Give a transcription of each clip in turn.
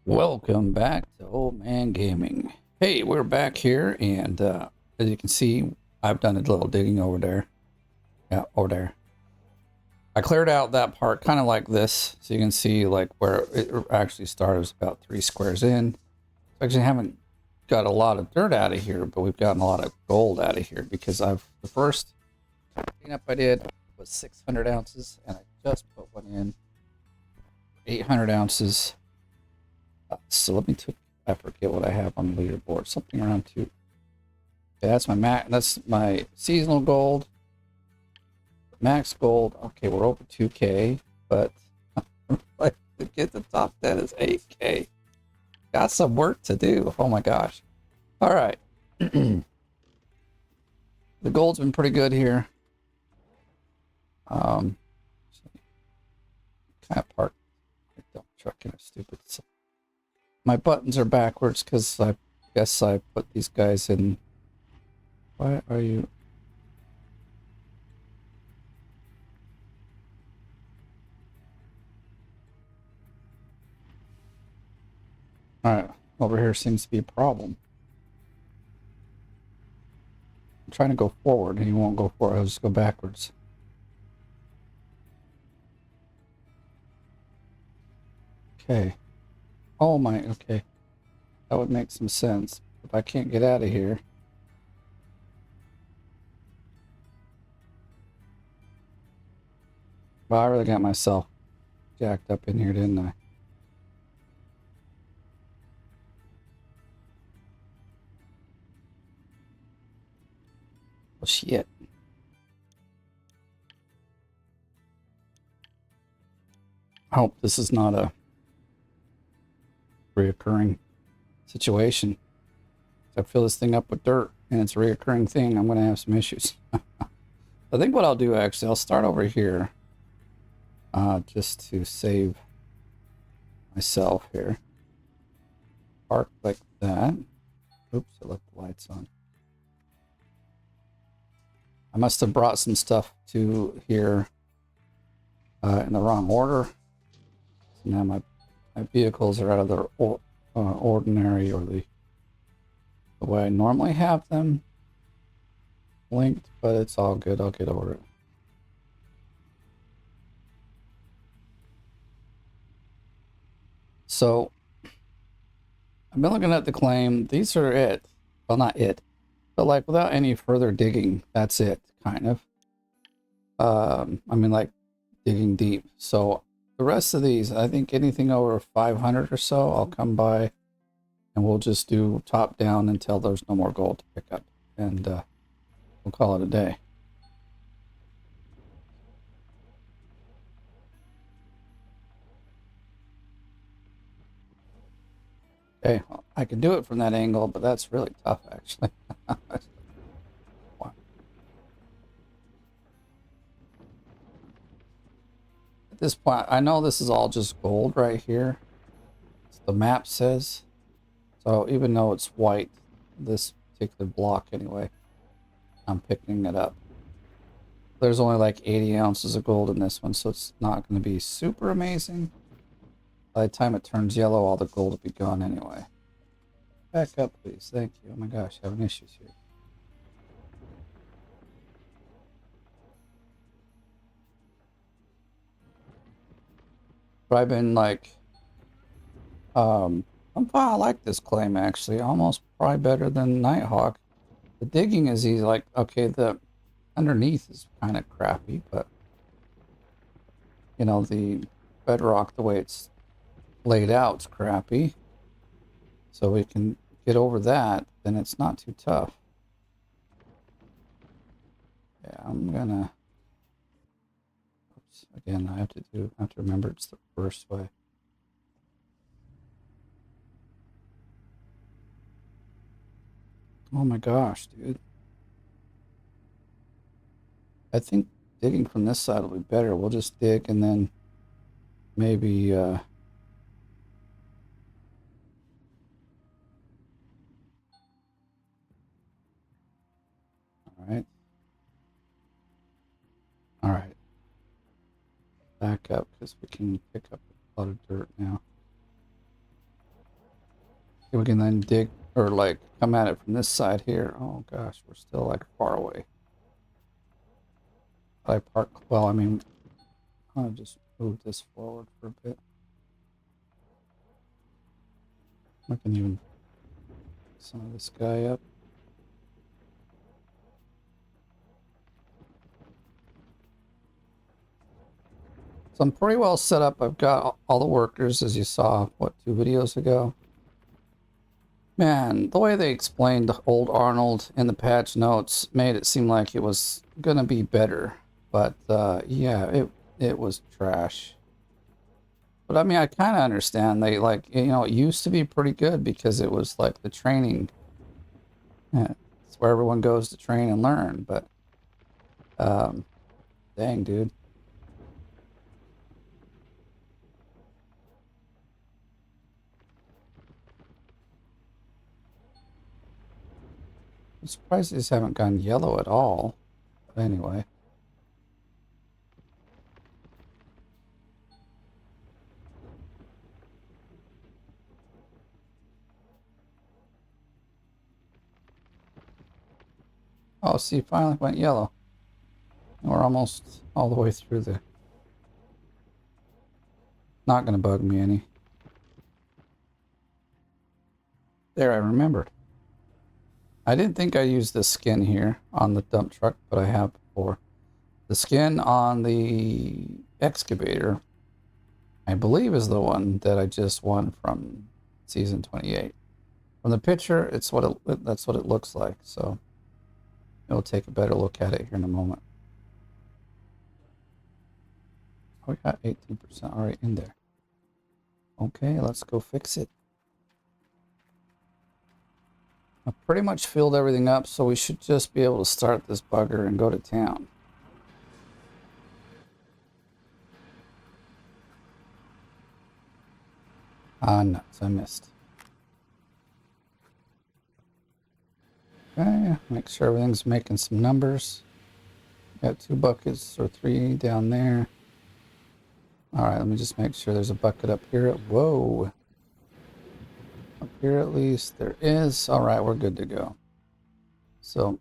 Welcome back to Old Man Gaming. Hey, we're back here, and as you can see, I've done a little digging over there. Yeah, over there. I cleared out that part kind of like this, so you can see like where it actually started was about 3 squares in. Actually, haven't got a lot of dirt out of here, but we've gotten a lot of gold out of here because the first cleanup I did was 600 ounces, and I just put one in 800 ounces. So let me I forget what I have on the leaderboard. Something around 2. Okay, that's my seasonal gold. Max gold. Okay, we're over 2K, but like to get the top 10 is 8K. Got some work to do. Oh my gosh. All right. The gold's been pretty good here. Kind of parked my dump truck in a stupid. My buttons are backwards because I guess I put these guys in. Why are you? Alright, over here seems to be a problem. I'm trying to go forward and he won't go forward. I'll just go backwards. Okay. Oh my, okay. That would make some sense. If I can't get out of here. Well, I really got myself jacked up in here, didn't I? Well, shit. I hope this is not a reoccurring situation. If I fill this thing up with dirt and it's a reoccurring thing, I'm going to have some issues. I think what I'll do, actually, I'll start over here. Just to save myself here. Park like that. Oops, I left the lights on. I must have brought some stuff to here in the wrong order. So now my vehicles are out of their ordinary, or the way I normally have them linked, but it's all good. I'll get over it. So I've been looking at the claim. These are it. Well, not it, but like without any further digging, that's it, kind of. I mean, like digging deep. So the rest of these, I think anything over 500 or so, I'll come by and we'll just do top down until there's no more gold to pick up. And we'll call it a day. Okay, well, I can do it from that angle, but that's really tough, actually. At this point, I know this is all just gold right here. The map says. So even though it's white, this particular block anyway, I'm picking it up. There's only like 80 ounces of gold in this one, so it's not going to be super amazing. By the time it turns yellow, all the gold will be gone anyway. Back up, please. Thank you. Oh my gosh, having issues here. But I've been like, I like this claim actually, almost probably better than Nighthawk. The digging is easy. Like, okay, the underneath is kind of crappy, but you know, the bedrock, the way it's laid out, is crappy. So we can get over that, then it's not too tough. Yeah, I'm gonna. Oops, again, I have to remember it's the first way. Oh my gosh, dude. I think digging from this side will be better. We'll just dig and then maybe all right. All right. Back up because we can pick up a lot of dirt now. we can then dig or like come at it from this side here. Oh gosh, we're still like far away. I park, well, I mean, I'll just move this forward for a bit. I can even some of this guy up. So I'm pretty well set up. I've got all the workers, as you saw, what, 2 videos ago. Man, the way they explained old Arnold in the patch notes made it seem like it was gonna be better. But yeah, it was trash. But I mean, I kind of understand. They like, you know, it used to be pretty good because it was like the training. Yeah, it's where everyone goes to train and learn. But dang, dude. I'm surprised these haven't gone yellow at all. But anyway. Oh, see, finally went yellow. We're almost all the way through the... Not gonna bug me any. There, I remembered. I didn't think I used this skin here on the dump truck, but I have before. The skin on the excavator, I believe, is the one that I just won from season 28. From the picture, it's that's what it looks like. So we'll take a better look at it here in a moment. Oh, we got 18% already in there. Okay, let's go fix it. I've pretty much filled everything up, so we should just be able to start this bugger and go to town. Ah, nuts, I missed. Okay, make sure everything's making some numbers. Got 2 buckets or 3 down there. All right, let me just make sure there's a bucket up here. Whoa. Up here at least there is. All right, we're good to go. So,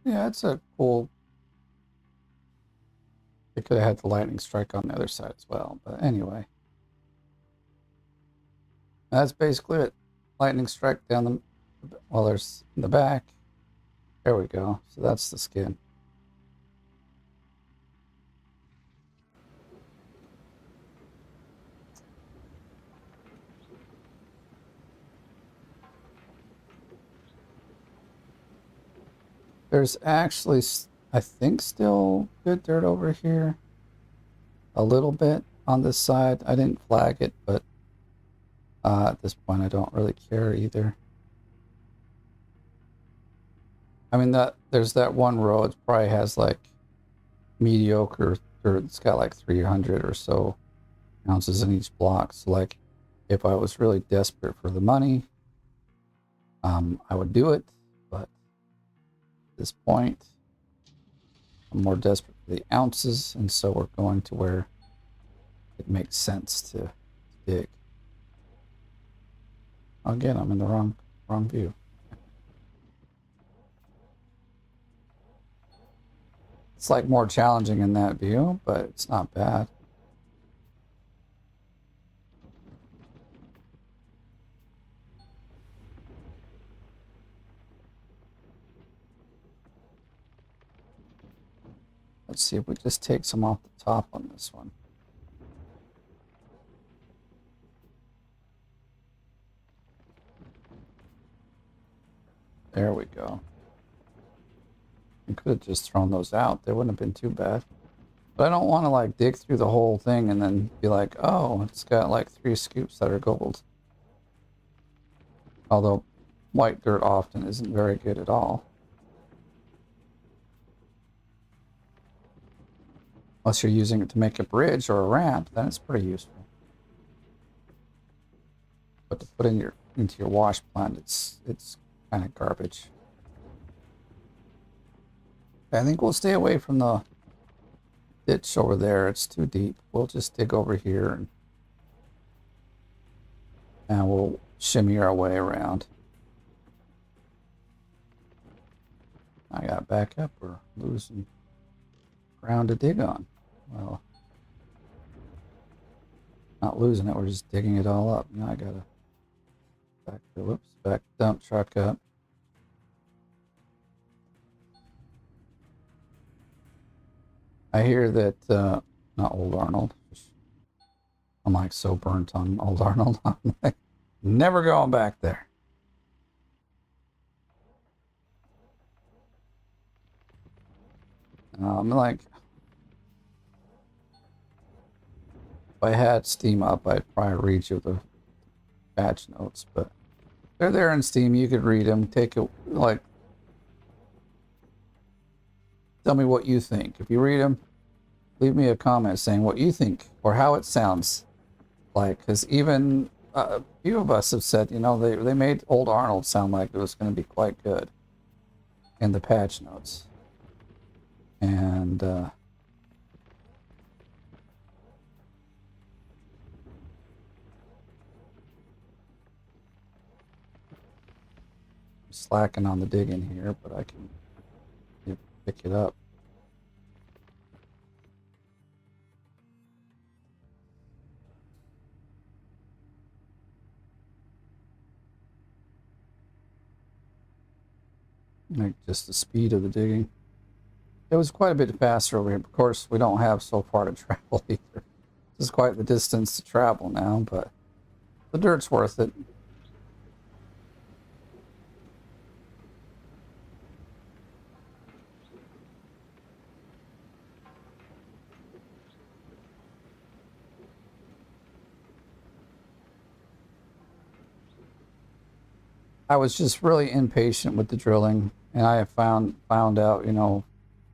yeah, it's a cool... They could have had the lightning strike on the other side as well. But anyway. That's basically it. Lightning strike down the... Well, there's in the back. There we go. So that's the skin. There's actually, I think, still good dirt over here. A little bit on this side. I didn't flag it, but at this point I don't really care either. I mean, there's that one row. It probably has like mediocre dirt. It's got like 300 or so ounces in each block. So like, if I was really desperate for the money, I would do it. But at this point, I'm more desperate for the ounces, and so we're going to where it makes sense to dig. Again, I'm in the wrong view. It's like more challenging in that view, but it's not bad. Let's see if we just take some off the top on this one. There we go. We could have just thrown those out. They wouldn't have been too bad. But I don't want to like dig through the whole thing and then be like, oh, it's got like 3 scoops that are gold. Although white dirt often isn't very good at all. Unless you're using it to make a bridge or a ramp, then it's pretty useful. But to put in into your wash plant, it's kind of garbage. I think we'll stay away from the ditch over there. It's too deep. We'll just dig over here and And we'll shimmy our way around. I got back up. We're losing ground to dig on. Well, not losing it. We're just digging it all up. Now I gotta back dump truck up. I hear that, not Old Arnold. I'm like so burnt on Old Arnold. I'm like, never going back there. I'm like, if I had Steam up, I'd probably read you the patch notes, but they're there in Steam. You could read them. Take it, like, tell me what you think. If you read them, leave me a comment saying what you think or how it sounds like, because even a few of us have said, you know, they made Old Arnold sound like it was going to be quite good in the patch notes. And slacking on the digging here, but I can pick it up. Like just the speed of the digging. It was quite a bit faster over here. Of course, we don't have so far to travel either. This is quite the distance to travel now, but the dirt's worth it. I was just really impatient with the drilling, and I have found out, you know,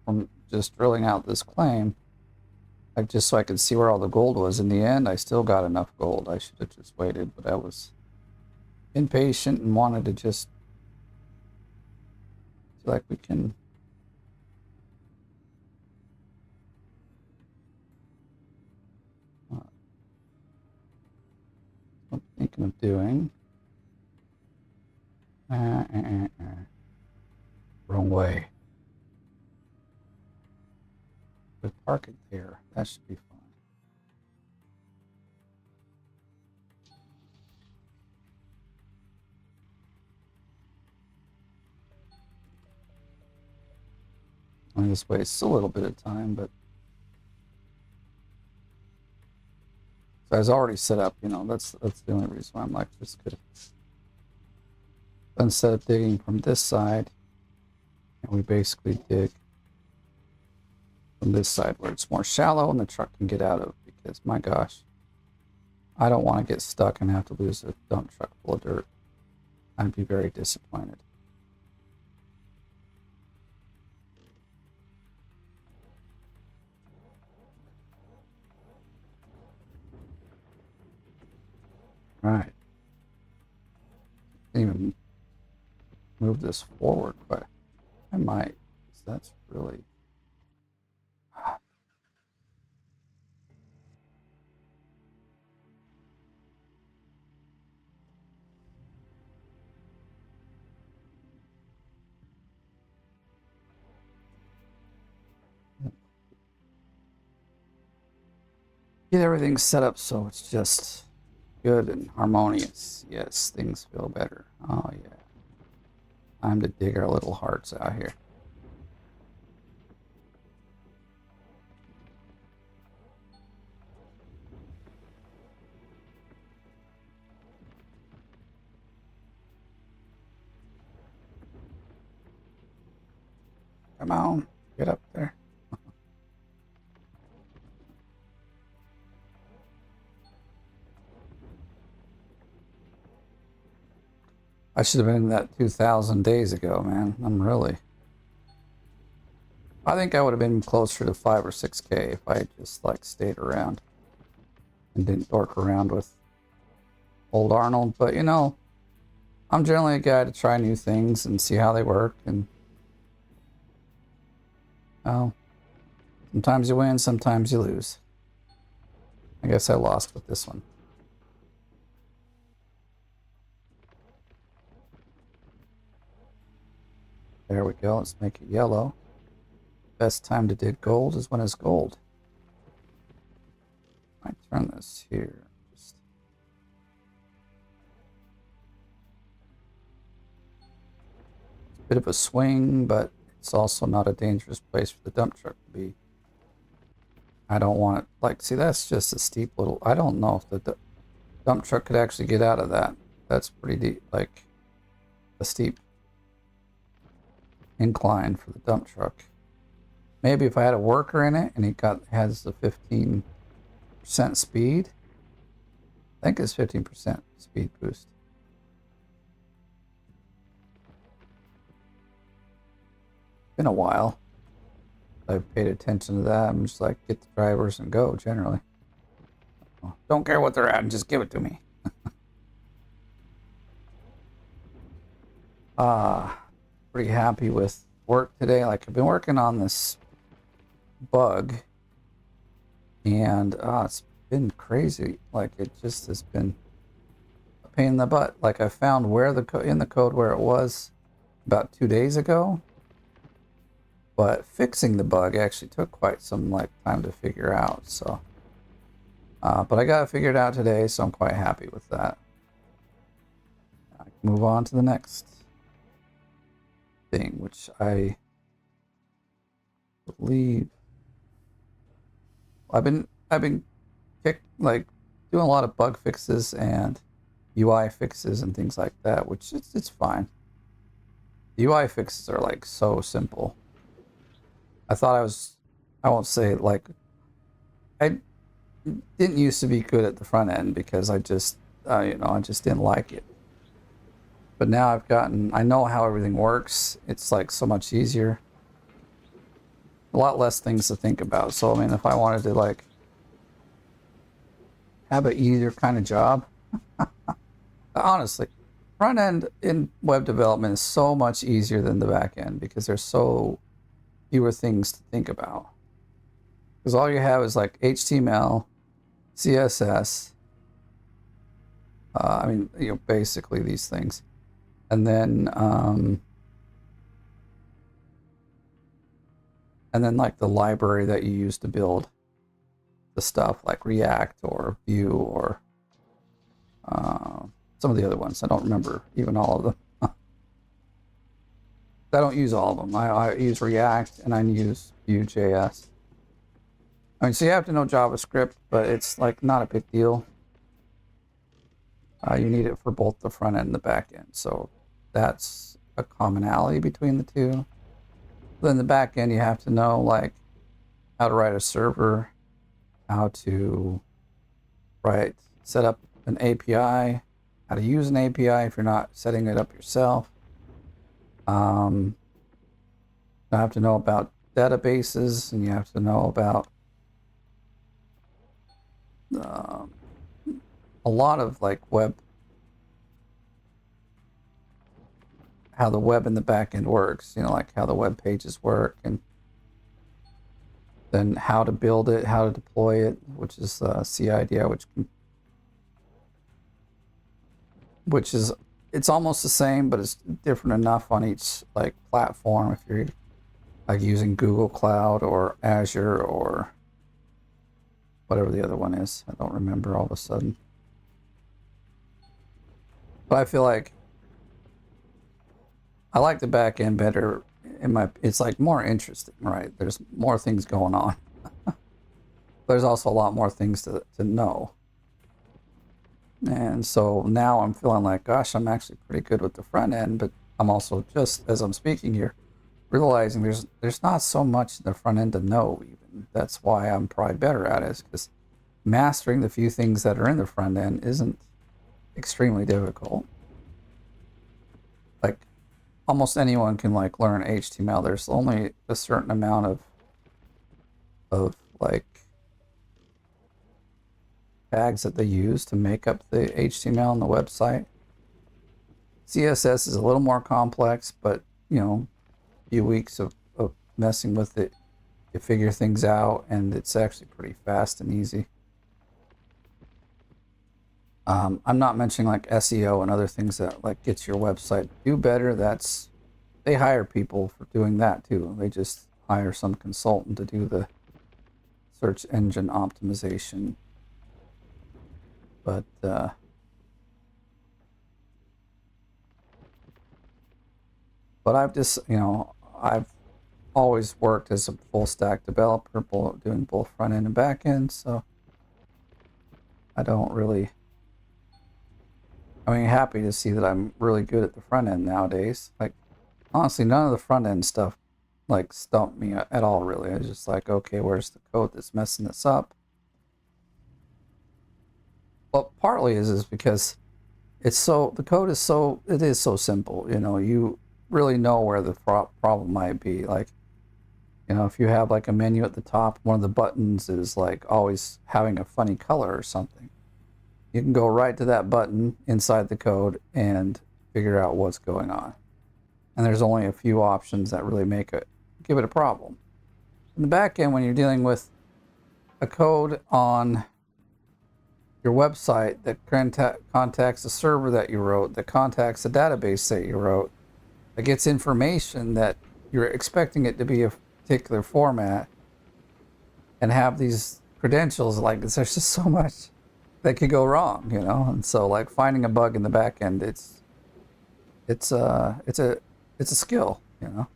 from just drilling out this claim, like just so I could see where all the gold was. In the end, I still got enough gold. I should have just waited, but I was impatient and wanted to just feel like we can. What I'm thinking of doing. Wrong way. But park it there. That should be fine. I mean, this wastes a little bit of time, but so I was already set up. You know, that's the only reason why I'm like this could. Instead of digging from this side, and we basically dig from this side where it's more shallow and the truck can get out of, because my gosh, I don't want to get stuck and have to lose a dump truck full of dirt. I'd be very disappointed. All right. Even move this forward, but I might. That's really. Get everything set up so it's just good and harmonious. Yes, things feel better. Oh yeah. Time to dig our little hearts out here. Come on, get up there. I should have been in that 2,000 days ago, man. I think I would have been closer to 5 or 6K if I just like stayed around and didn't dork around with Old Arnold. But you know, I'm generally a guy to try new things and see how they work. And oh, sometimes you win, sometimes you lose. I guess I lost with this one. There we go. Let's make it yellow. Best time to dig gold is when it's gold. I turn this here. Just a bit of a swing, but it's also not a dangerous place for the dump truck to be. I don't want it, like, see, that's just a steep little, I don't know if the dump truck could actually get out of that. That's pretty deep, like a steep incline for the dump truck. Maybe if I had a worker in it and he has the 15% speed. I think it's 15% speed boost. Been a while. I've paid attention to that. I'm just like, get the drivers and go generally. Don't care what they're at and just give it to me. Pretty happy with work today. Like, I've been working on this bug and it's been crazy. Like, it just has been a pain in the butt. Like, I found where in the code where it was about 2 days ago, but fixing the bug actually took quite some time to figure out. So but I got it figured out today, so I'm quite happy with that. I can move on to the next thing, which I believe I've been doing a lot of bug fixes and UI fixes and things like that, which it's fine. The UI fixes are like so simple. I won't say I didn't used to be good at the front end because I just didn't like it. But now I know how everything works. It's like so much easier. A lot less things to think about. So, I mean, if I wanted to have an easier kind of job, honestly, front end in web development is so much easier than the back end because there's so fewer things to think about. Because all you have is HTML, CSS, basically these things. And then the library that you use to build the stuff like React or Vue or some of the other ones. I don't remember even all of them. I don't use all of them. I use React and I use Vue.js. I mean, so you have to know JavaScript, but it's not a big deal. You need it for both the front end and the back end. So that's a commonality between the two. Then the back end, you have to know how to write a server, how to set up an API, how to use an API if you're not setting it up yourself. You have to know about databases, and you have to know about a lot of web, how the web and the back end works, how the web pages work, and then how to build it, how to deploy it, which is CIDI, which is, it's almost the same, but it's different enough on each platform. If you're using Google Cloud or Azure or whatever the other one is, I don't remember all of a sudden. But I feel like I like the back end better. It's more interesting, right? There's more things going on. There's also a lot more things to know. And so now I'm feeling gosh, I'm actually pretty good with the front end, but I'm also, just as I'm speaking here, realizing there's not so much in the front end to know even. That's why I'm probably better at it, is because mastering the few things that are in the front end isn't extremely difficult. Almost anyone can learn HTML. There's only a certain amount of tags that they use to make up the HTML on the website. CSS is a little more complex, but a few weeks of messing with it, you figure things out, and it's actually pretty fast and easy. I'm not mentioning SEO and other things that gets your website do better. That's they hire people for doing that too. They just hire some consultant to do the search engine optimization. But I've just, I've always worked as a full stack developer, doing both front end and back end. So I don't really, happy to see that I'm really good at the front end nowadays. Like, honestly, none of the front end stuff like stumped me at all, really. I was just like, okay, where's the code that's messing this up? Well, partly is because the code is so simple. You really know where the problem might be. Like, if you have like a menu at the top, one of the buttons is like always having a funny color or something. You can go right to that button inside the code and figure out what's going on. And there's only a few options that really give it a problem. In the back end, when you're dealing with a code on your website that contacts a server that you wrote, that contacts a database that you wrote, that gets information that you're expecting it to be a particular format and have these credentials, like there's just so much that could go wrong, And so, like, finding a bug in the back end, it's a skill, And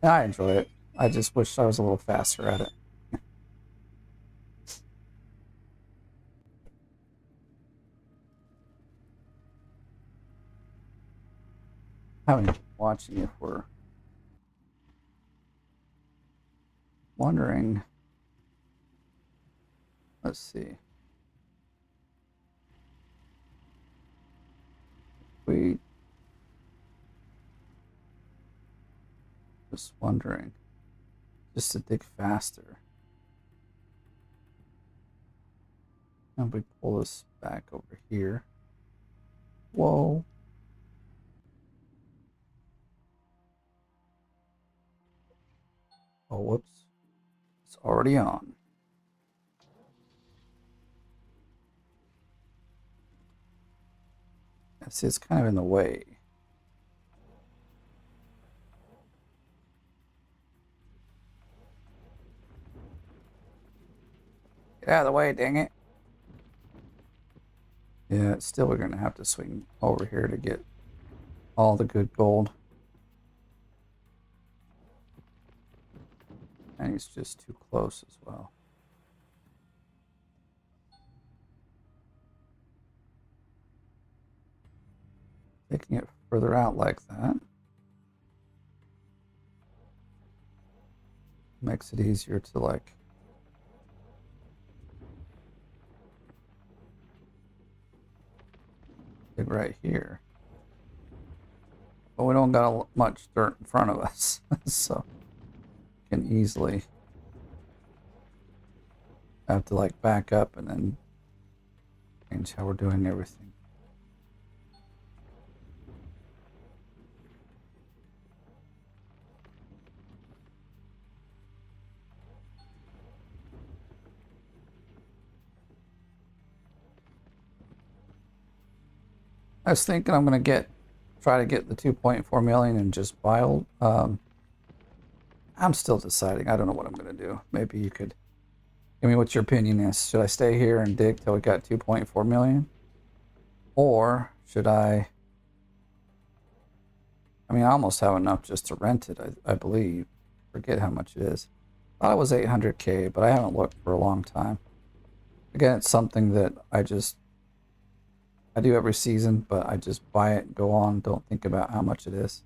I enjoy it. I just wish I was a little faster at it. Having been watching, if we're wondering, let's see, we just wondering, just to dig faster, and we pull this back over here. Whoa. Oh, whoops. It's already on. It's kind of in the way. Get out of the way, dang it. Yeah, still we're going to have to swing over here to get all the good gold. And he's just too close as well. Taking it further out like that makes it easier to, like, dig right here. But we don't got much dirt in front of us, so can easily have to, like, back up and then change how we're doing everything. I was thinking I'm going to try to get the 2.4 million and just buy old. I'm still deciding. I don't know what I'm going to do. Maybe you could give me what your opinion is. Should I stay here and dig till we got 2.4 million? Or should I almost have enough just to rent it, I believe. Forget how much it is. Thought it was 800K, but I haven't looked for a long time. Again, it's something that I do every season, but I just buy it and go on, don't think about how much it is.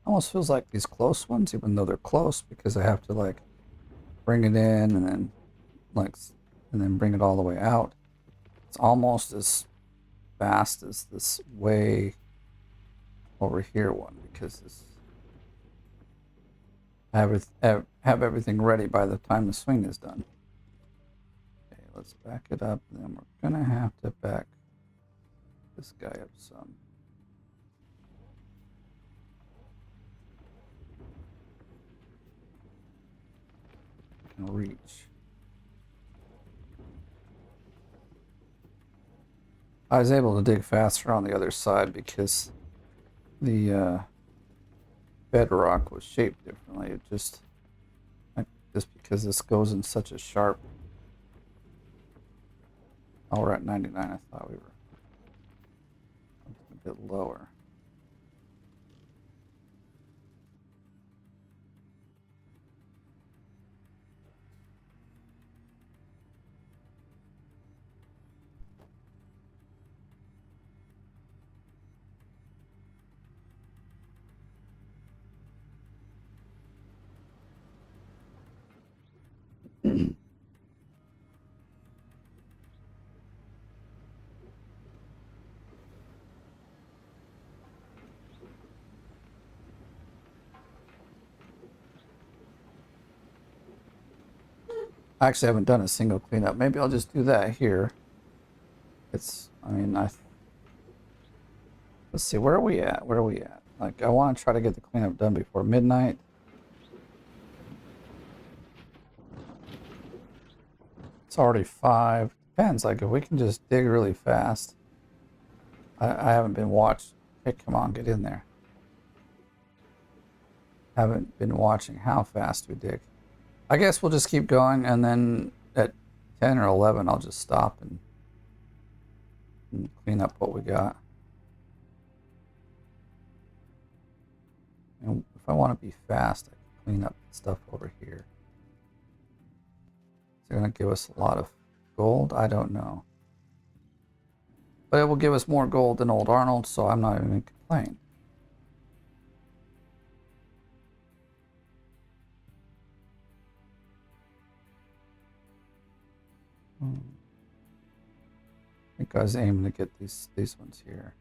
Almost feels like these close ones, even though they're close, because I have to, like, bring it in and then bring it all the way out. It's almost as fast as this way over here one, because I have everything ready by the time the swing is done. Okay, let's back it up, and then we're gonna have to back this guy up some. can reach. I was able to dig faster on the other side because the bedrock was shaped differently. It just because this goes in such a sharp. Oh, we're at 99. I thought we were a bit lower. I actually haven't done a single cleanup. Maybe I'll just do that here. Let's see, where are we at? Where are we at? Like, I want to try to get the cleanup done before midnight. It's already 5. Depends, like, if we can just dig really fast. I haven't been watched. Hey, come on, get in there. Haven't been watching how fast we dig. I guess we'll just keep going, and then at 10 or 11, I'll just stop and clean up what we got. And if I want to be fast, I can clean up stuff over here. Is it going to give us a lot of gold? I don't know. But it will give us more gold than Old Arnold, so I'm not even going to complain. I think I was aiming to get these ones here.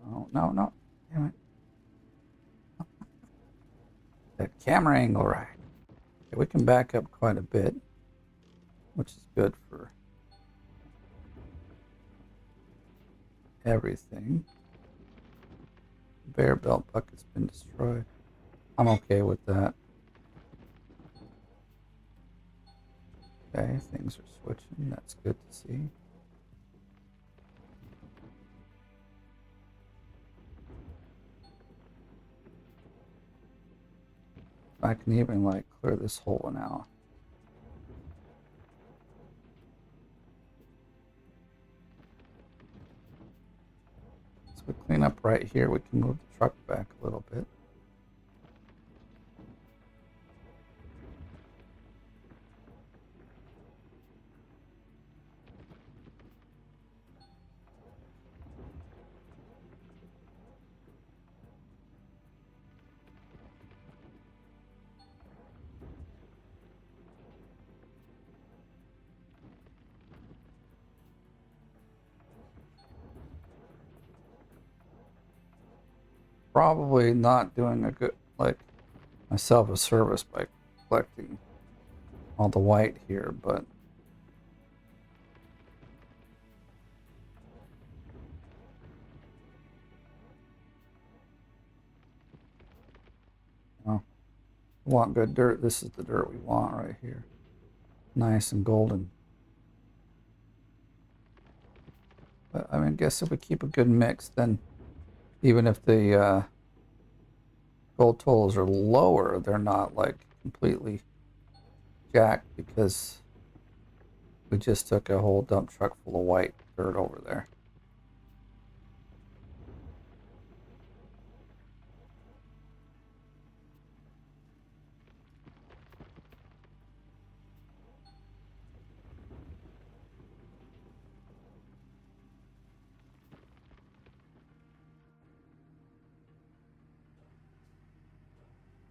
Oh, no. Damn it. That camera angle, right. Okay, we can back up quite a bit, which is good for everything. Bear belt bucket's been destroyed. I'm okay with that. Okay, things are switching. That's good to see. I can even like clear this whole one out. So we clean up right here. We can move the truck back a little bit. Probably not doing a good, like, myself a service by collecting all the white here, but well, we want good dirt. This is the dirt we want right here. Nice and golden. But I mean, I guess if we keep a good mix, then even if the gold totals are lower, they're not like completely jacked because we just took a whole dump truck full of white dirt over there.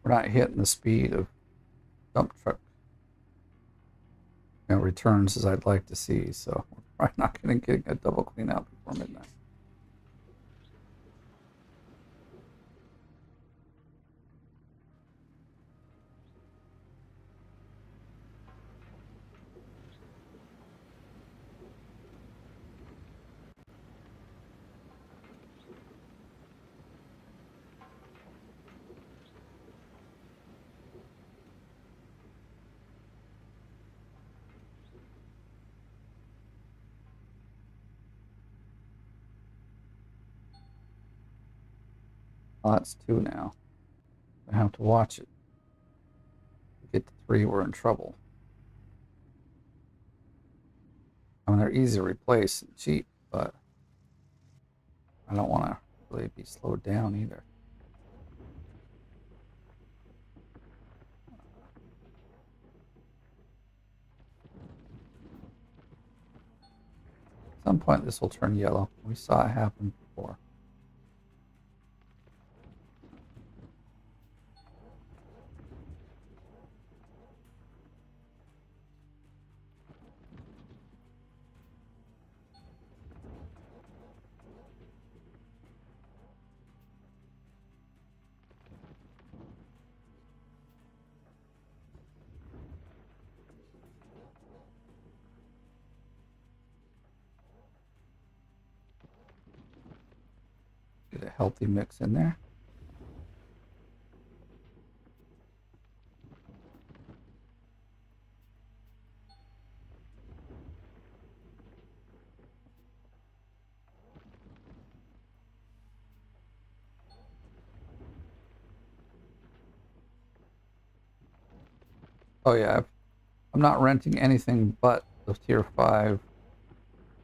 We're not hitting the speed of dump truck returns as I'd like to see, so we're probably not going to get a double clean out before midnight. Oh, that's 2 now. I have to watch it. If we get to 3, we're in trouble. I mean, they're easy to replace and cheap, but I don't want to really be slowed down either. At some point, this will turn yellow. We saw it happen before. Get a healthy mix in there. Oh yeah, I'm not renting anything but the tier 5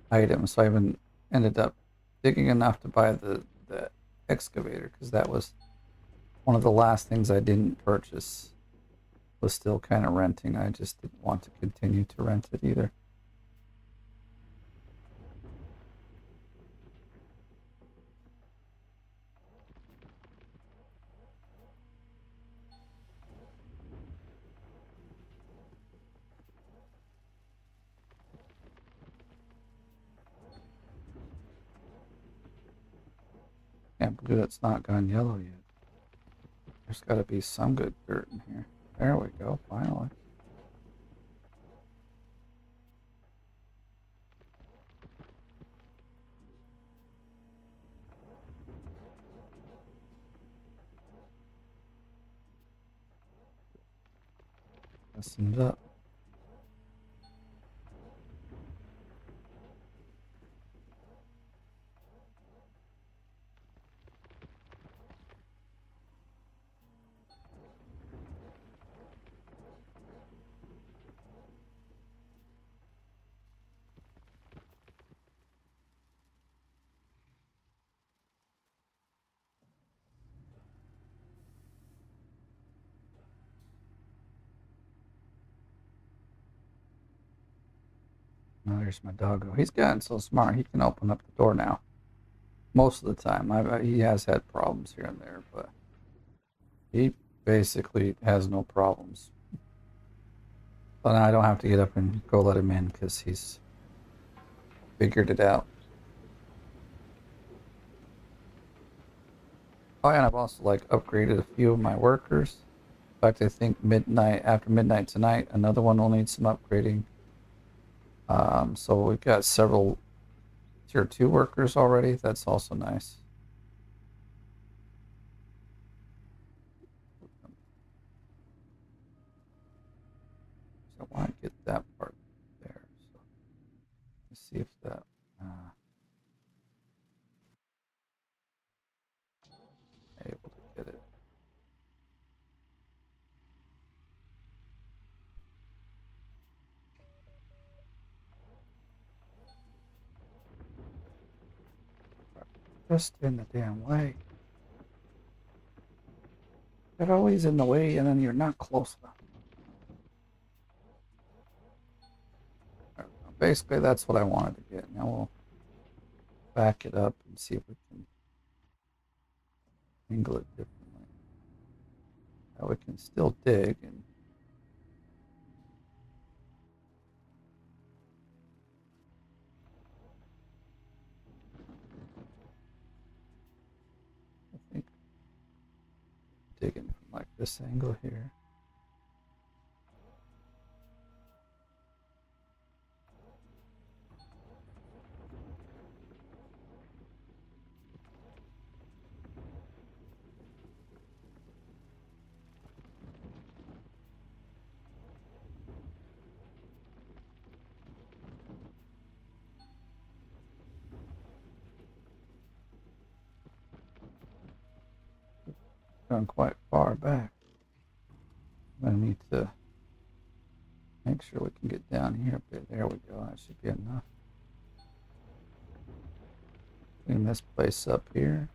items, so I haven't ended up digging enough to buy the excavator, because that was one of the last things I didn't purchase. Was still kind of renting. I just didn't want to continue to rent it either. Can't believe it's not gone yellow yet. There's got to be some good dirt in here. There we go, finally. Messing it up. Oh, there's my doggo. He's gotten so smart, he can open up the door now. Most of the time. He has had problems here and there, but he basically has no problems. But I don't have to get up and go let him in because he's figured it out. Oh, and I've also like upgraded a few of my workers. In fact, I think after midnight tonight, another one will need some upgrading. So we've got several tier 2 workers already. That's also nice. So I want to get that part there. So let's see if that able to get it. Just in the damn way. They're always in the way, and then you're not close enough. Basically, that's what I wanted to get. Now we'll back it up and see if we can angle it differently. Now we can still dig, and I think digging from like this angle here. going quite far back. I'm gonna need to make sure we can get down here a bit. There we go. That should be enough. Clean this place up here.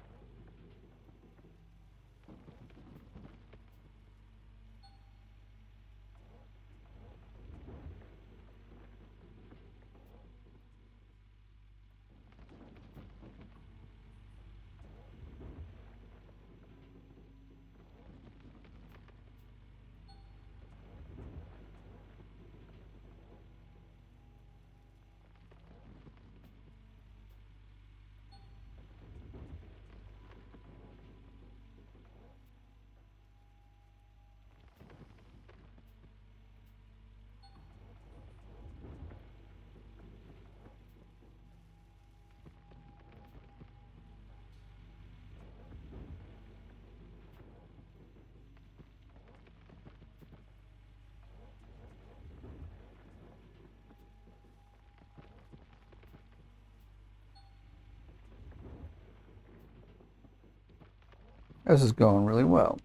This is going really well.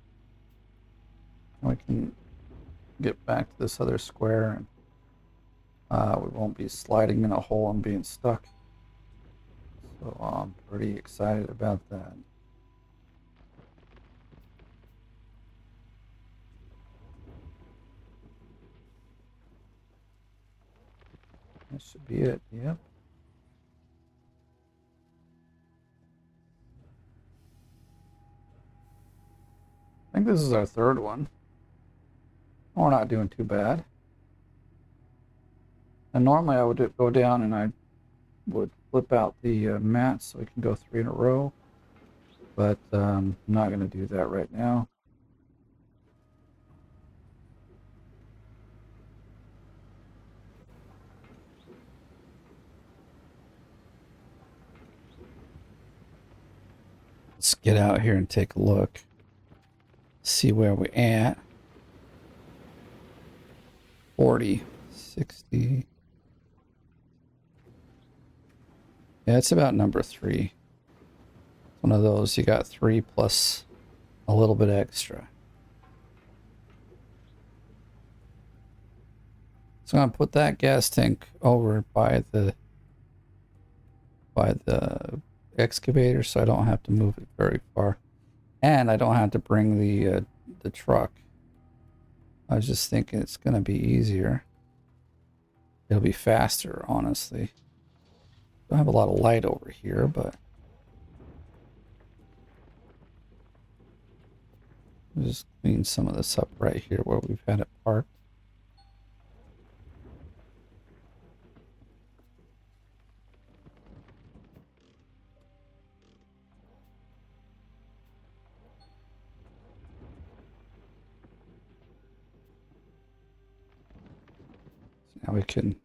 We can get back to this other square, and we won't be sliding in a hole and being stuck. So I'm pretty excited about that. That should be it. Yep. I think this is our third one. We're not doing too bad. And normally I would go down and I would flip out the mats so we can go 3 in a row. But I'm not going to do that right now. Let's get out here and take a look. See where we're at. 40, 60. Yeah, it's about number 3. One of those you got 3 plus a little bit extra. So I'm gonna put that gas tank over by the excavator, so I don't have to move it very far, and I don't have to bring the truck. I was just thinking it's gonna be easier. It'll be faster, honestly. Don't have a lot of light over here, but I'll just clean some of this up right here where we've had it parked. So now we can,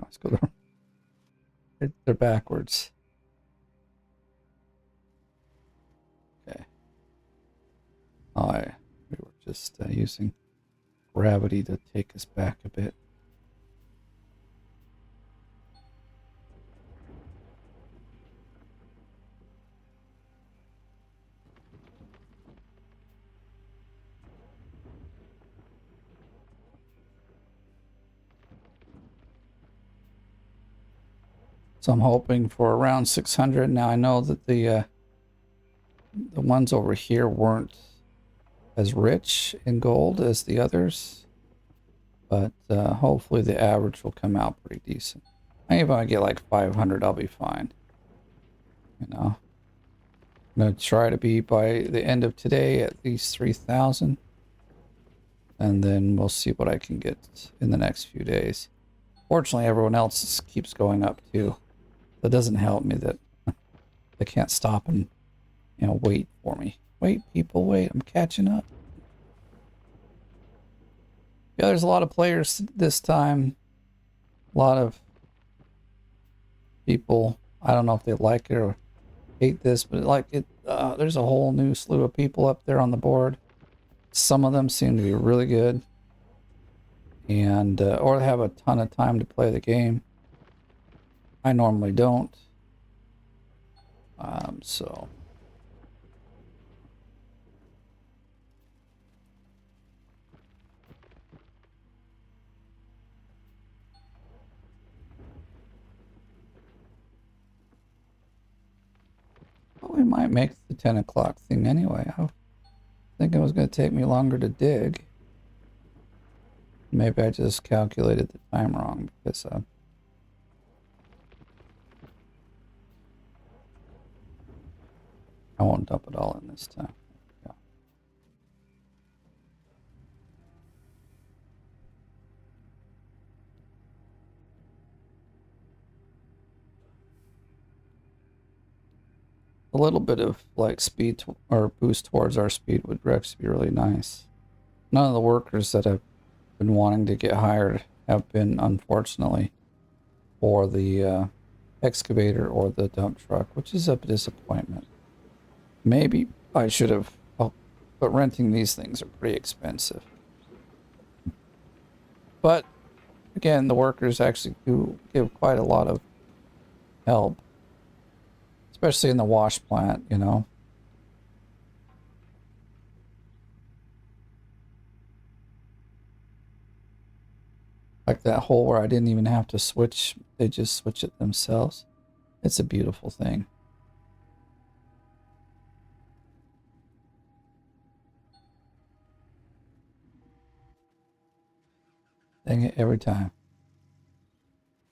let's go there. They're backwards. Okay. We were just using gravity to take us back a bit. So I'm hoping for around 600. Now I know that the ones over here weren't as rich in gold as the others, but hopefully the average will come out pretty decent. Maybe if I get like 500, I'll be fine. You know, I'm gonna try to be by the end of today at least 3,000, and then we'll see what I can get in the next few days. Fortunately, everyone else keeps going up too. That doesn't help me that they can't stop and, you know, wait for me. Wait, people, wait. I'm catching up. Yeah, there's a lot of players this time. A lot of people. I don't know if they like it or hate this, but like it. There's a whole new slew of people up there on the board. Some of them seem to be really good, and or have a ton of time to play the game. I normally don't. So might make the 10 o'clock thing anyway. I think it was going to take me longer to dig. Maybe I just calculated the time wrong because I won't dump it all in this time. Yeah. A little bit of like speed or boost towards our speed would actually be really nice. None of the workers that have been wanting to get hired have been, unfortunately, for the excavator or the dump truck, which is a disappointment. Maybe I should have, oh, but renting these things are pretty expensive. But again, the workers actually do give quite a lot of help, especially in the wash plant, you know. Like that hole where I didn't even have to switch, they just switch it themselves. It's a beautiful thing. Dang it, every time.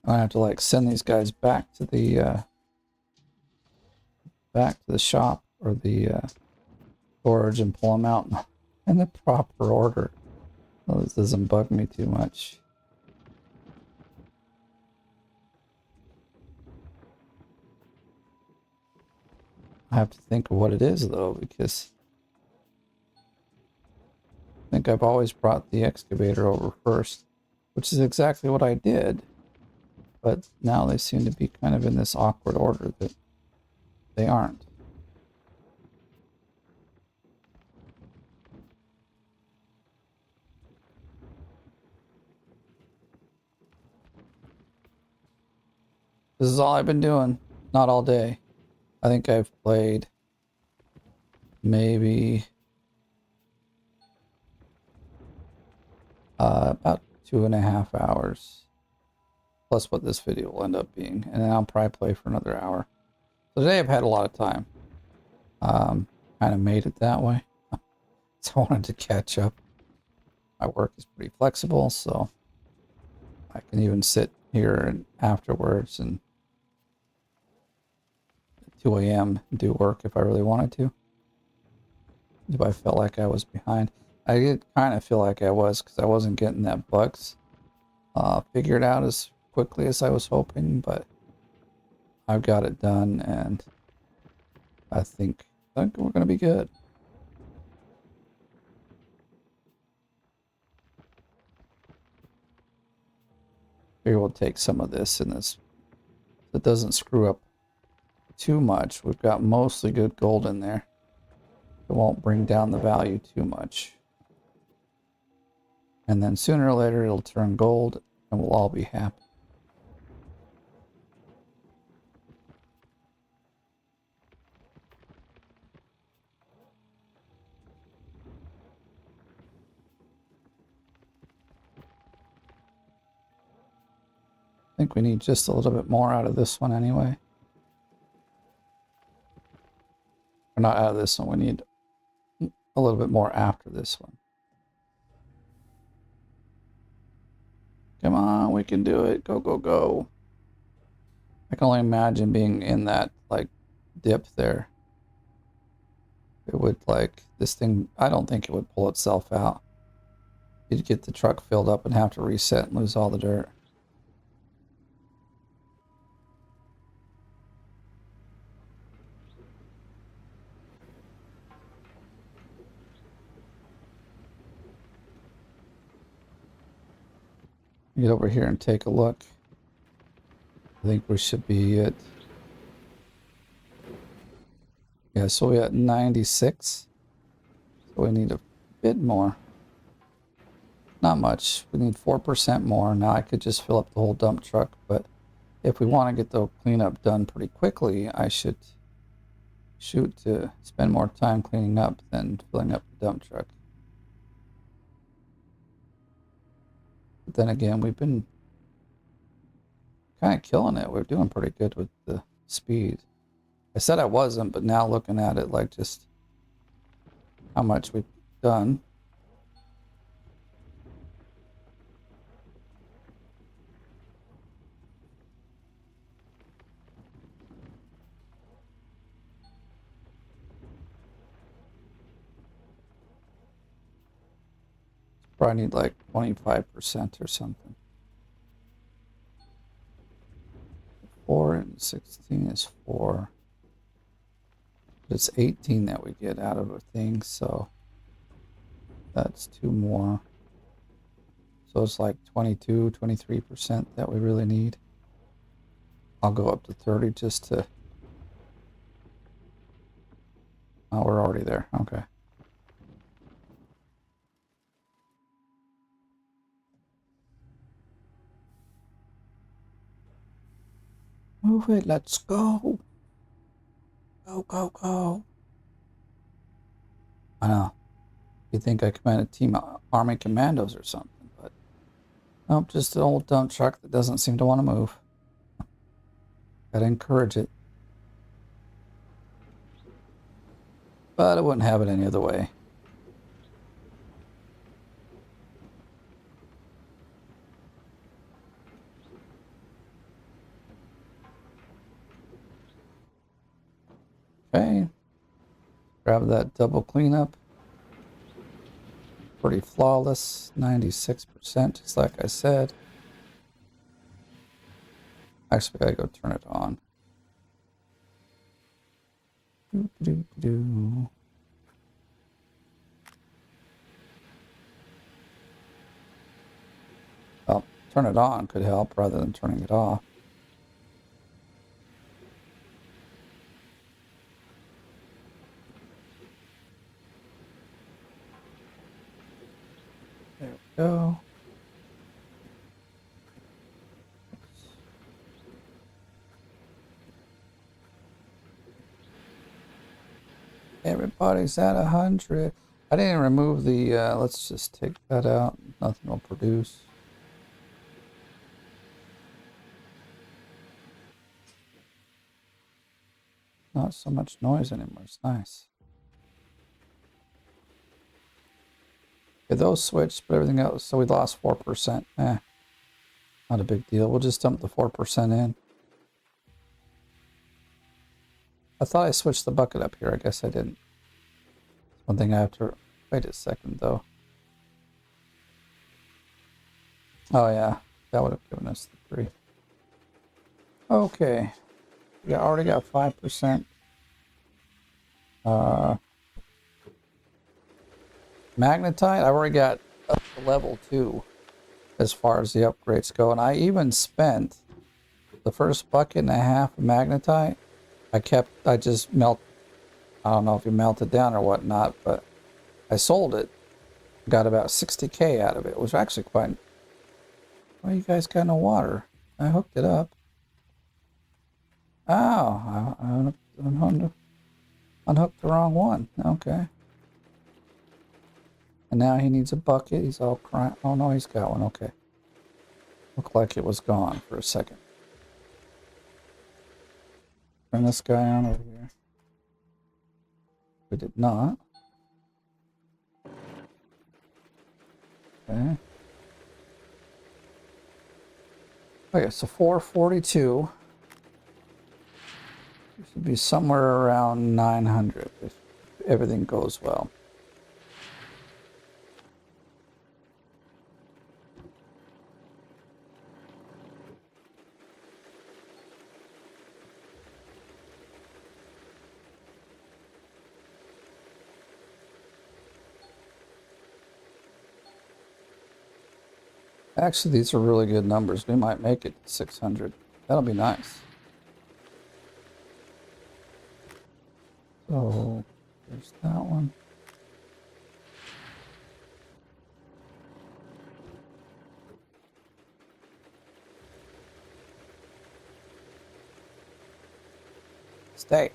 I have to like send these guys back to the shop or the storage and pull them out in the proper order. Well, this doesn't bug me too much. I have to think of what it is though, because I think I've always brought the excavator over first, which is exactly what I did. But now they seem to be kind of in this awkward order that they aren't. This is all I've been doing, not all day. I think I've played maybe about 2.5 hours, plus what this video will end up being, and then I'll probably play for another hour. So today I've had a lot of time. Kind of made it that way. So I wanted to catch up. My work is pretty flexible, so I can even sit here and afterwards and at 2 a.m. do work if I really wanted to. If I felt like I was behind. I did kind of feel like I was because I wasn't getting that bugs figured out as quickly as I was hoping, but I've got it done and I think we're going to be good. Maybe we'll take some of this and this. It doesn't screw up too much. We've got mostly good gold in there. It won't bring down the value too much. And then sooner or later it'll turn gold and we'll all be happy. I think we need just a little bit more out of this one anyway. Or not out of this one, we need a little bit more after this one. Come on, we can do it. Go, go, go. I can only imagine being in that, like, dip there. It would, like, this thing, I don't think it would pull itself out. You'd get the truck filled up and have to reset and lose all the dirt. Get over here and take a look. I think we should be at, yeah, so we're at 96. So we need a bit more. Not much. We need 4% more. Now I could just fill up the whole dump truck, but if we want to get the cleanup done pretty quickly, I should shoot to spend more time cleaning up than filling up the dump truck. But then again, we've been kind of killing it. We're doing pretty good with the speed. I said I wasn't, but now looking at it, like just how much we've done. Probably need like 25% or something. 4 and 16 is 4. It's 18 that we get out of a thing, so that's 2 more. So it's like 22, 23% that we really need. I'll go up to 30 just to... Oh, we're already there. Okay. Move it. Let's go. Go, go, go. I know. You think I command a team of Army Commandos or something, but nope, just an old dump truck that doesn't seem to want to move. Gotta encourage it. But I wouldn't have it any other way. Okay. Grab that double cleanup. Pretty flawless. 96%, just like I said. Actually, I gotta go turn it on. Well, turn it on could help rather than turning it off. There we go. Everybody's at 100. I didn't remove the, let's just take that out. Nothing will produce. Not so much noise anymore. It's nice. Yeah, those switched, but everything else, so we lost 4%. Not a big deal. We'll just dump the 4% in. I thought I switched the bucket up here. I guess I didn't. One thing I have to... Wait a second, though. Oh, yeah. That would have given us the 3. Okay. We already got 5%. Magnetite, I've already got up to level 2 as far as the upgrades go. And I even spent the first bucket and a half of magnetite. I just I don't know if you melted down or whatnot, but I sold it. Got about 60K out of it. It was actually quite... Well, you guys got no water. I hooked it up. Oh, I unhooked the wrong one. Okay. And now he needs a bucket. He's all crying. Oh, no, he's got one. Okay. Looked like it was gone for a second. Turn this guy on over here. We did not. Okay. Okay, so 442. It should be somewhere around 900 if everything goes well. Actually, these are really good numbers. We might make it 600. That'll be nice. So, there's that one. Stay.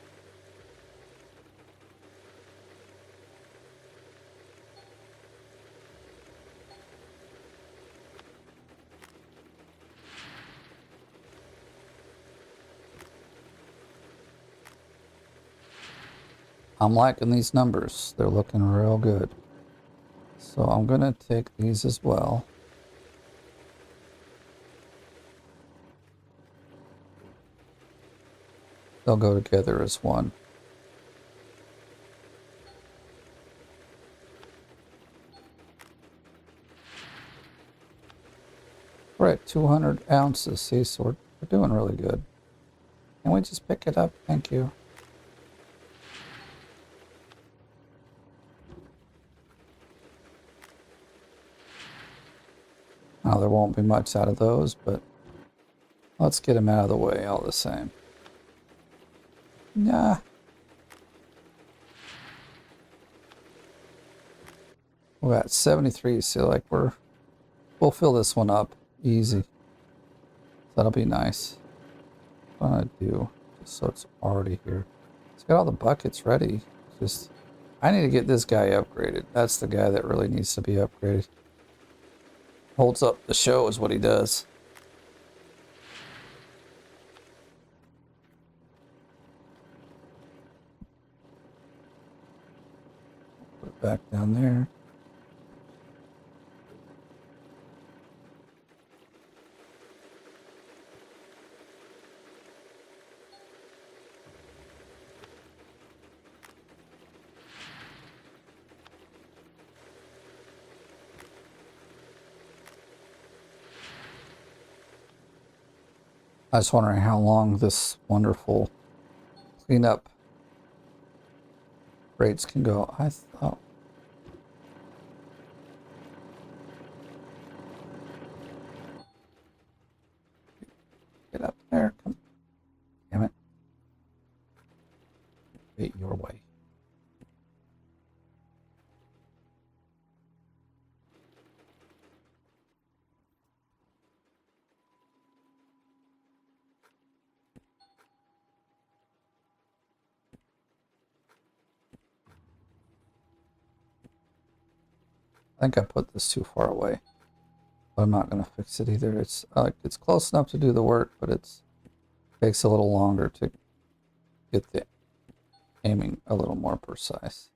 I'm liking these numbers. They're looking real good. So I'm going to take these as well. They'll go together as one. We're at 200 ounces. See, so we're doing really good. Can we just pick it up? Thank you. Now, there won't be much out of those, but let's get them out of the way all the same. Nah. We're at 73, so like we'll fill this one up easy. That'll be nice. What I'm gonna do, just so it's already here. It's got all the buckets ready. Just, I need to get this guy upgraded. That's the guy that really needs to be upgraded. Holds up the show is what he does. Put it back down there. I was wondering how long this wonderful cleanup rates can go. I thought. Get up there. Come. Damn it. Get your way. I think I put this too far away. But I'm not going to fix it either. It's close enough to do the work, but it takes a little longer to get the aiming a little more precise.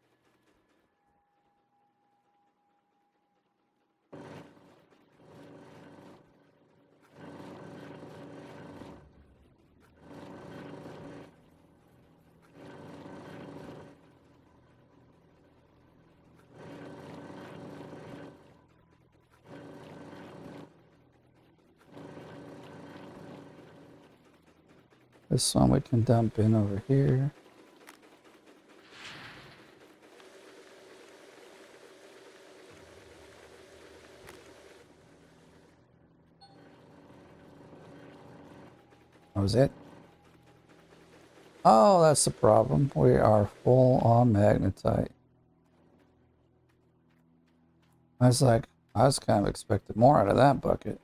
This one we can dump in over here. That was it. Oh, that's the problem. We are full on magnetite. I was kind of expecting more out of that bucket.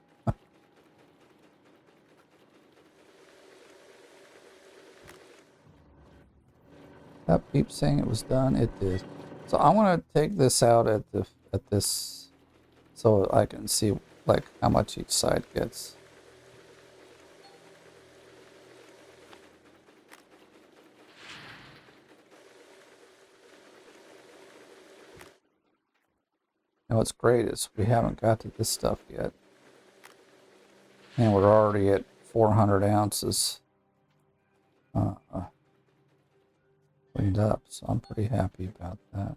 That beep saying it was done. It did. So I want to take this out at this, so I can see like how much each side gets. And what's great is we haven't got to this stuff yet, and we're already at 400 ounces cleaned up. So I'm pretty happy about that.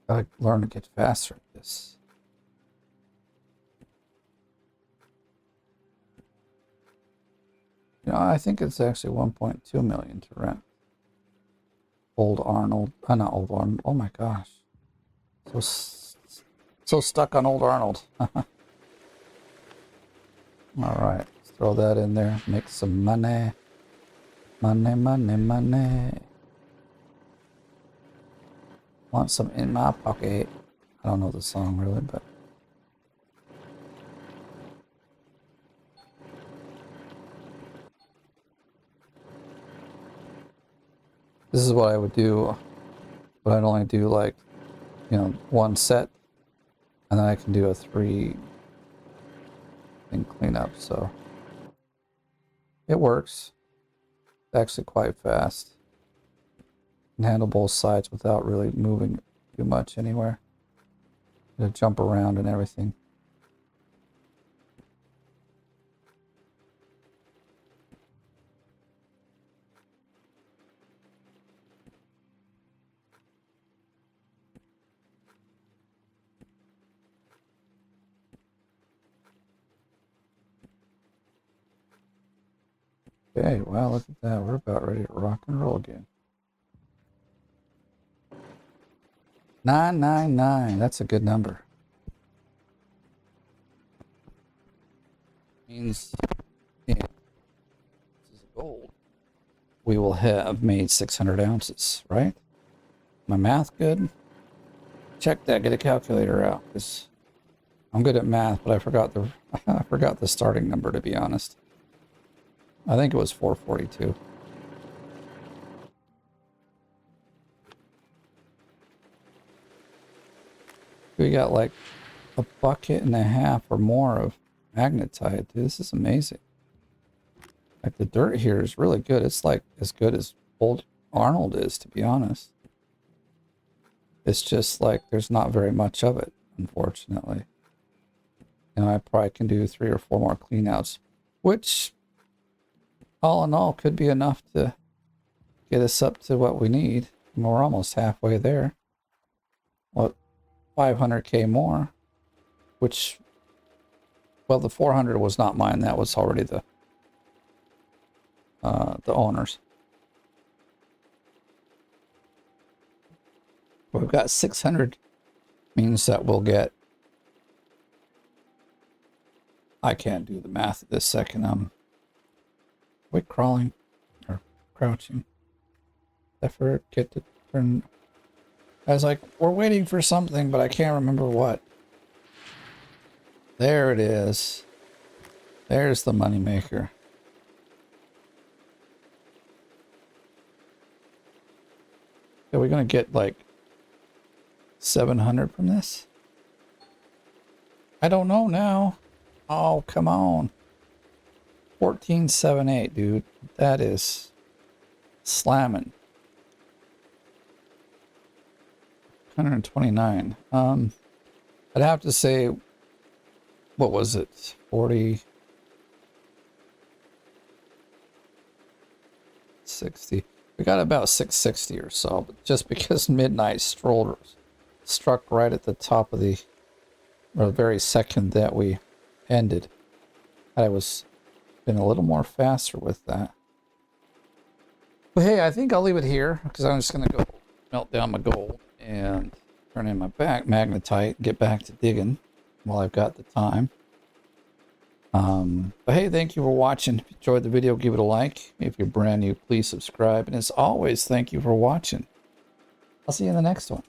Gotta learn to get faster at this. You know, I think it's actually 1.2 million to rent. Old Arnold. Not Old Arnold. Oh my gosh. So stuck on Old Arnold. All right. Let's throw that in there. Make some money. Money, money, money. Want some in my pocket. I don't know the song really, but this is what I would do, but I'd only do like, you know, one set, and then I can do a 3 thing cleanup, so it works. It's actually quite fast. Can handle both sides without really moving too much anywhere. To jump around and everything. Okay, wow, look at that. We're about ready to rock and roll again. 999, that's a good number. Means, yeah, this is gold. We will have made 600 ounces, right? My math good? Check that, get a calculator out, because I'm good at math, but I forgot the starting number, to be honest. I think it was 442. We got like a bucket and a half or more of magnetite. Dude, this is amazing. Like the dirt here is really good. It's like as good as old Arnold is, to be honest. It's just like there's not very much of it, unfortunately. And I probably can do 3 or 4 more cleanouts, which all in all could be enough to get us up to what we need. And we're almost halfway there. What, 500k more, which, well, the 400 was not mine. That was already the owners. We've got 600, means that we'll get, I can't do the math at this second. Wait, crawling or crouching. I forget to turn. I was like, we're waiting for something, but I can't remember what. There it is. There's the moneymaker. Are we going to get like 700 from this? I don't know now. Oh, come on. 1478, dude. That is slamming. 129. I'd have to say, what was it? 40, 60. We got about 660 or so, but just because midnight struck right at the top of the, or the very second that we ended, I was been a little more faster with that. But hey, I think I'll leave it here because I'm just gonna go melt down my gold and turn in my back magnetite, get back to digging while I've got the time. But hey, thank you for watching. If you enjoyed the video, give it a like. If you're brand new, please subscribe. And as always, thank you for watching. I'll see you in the next one.